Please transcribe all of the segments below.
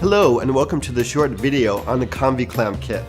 Hello and welcome to the short video on the Convi Clamp kit.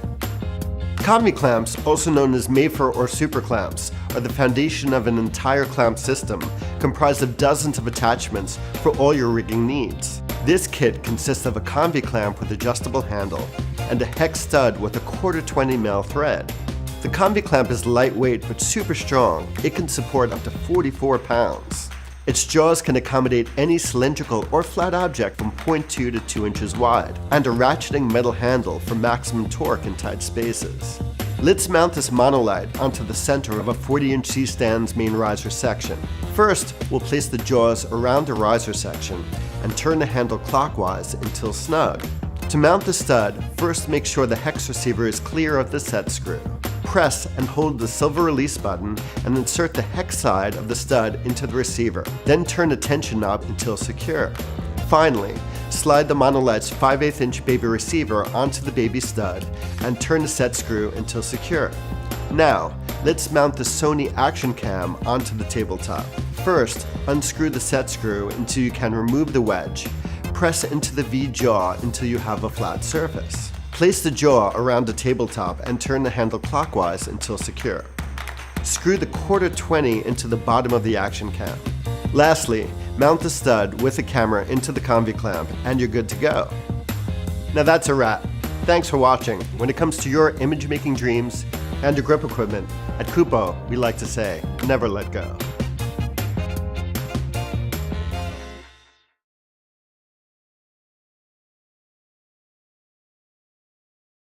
Convi clamps, also known as Mayfair or super clamps, are the foundation of an entire clamp system comprised of dozens of attachments for all your rigging needs. This kit consists of a Convi clamp with adjustable handle and a hex stud with a 1/4 mil thread. The Convi clamp is lightweight but super strong. It can support up to 44 pounds. Its jaws can accommodate any cylindrical or flat object from 0.2 to 2 inches wide, and a ratcheting metal handle for maximum torque in tight spaces. Let's mount this monolight onto the center of a 40-inch C-stand's main riser section. First, we'll place the jaws around the riser section and turn the handle clockwise until snug. To mount the stud, first make sure the hex receiver is clear of the set screw. Press and hold the silver release button and insert the hex side of the stud into the receiver. Then turn the tension knob until secure. Finally, slide the monolight's 5/8 inch baby receiver onto the baby stud and turn the set screw until secure. Now, let's mount the Sony action cam onto the tabletop. First, unscrew the set screw until you can remove the wedge. Press into the V jaw until you have a flat surface. Place the jaw around the tabletop and turn the handle clockwise until secure. Screw the 1/4 into the bottom of the action cam. Lastly, mount the stud with the camera into the Convi clamp and you're good to go. Now that's a wrap. Thanks for watching. When it comes to your image making dreams and your grip equipment, at Kupo, we like to say, never let go.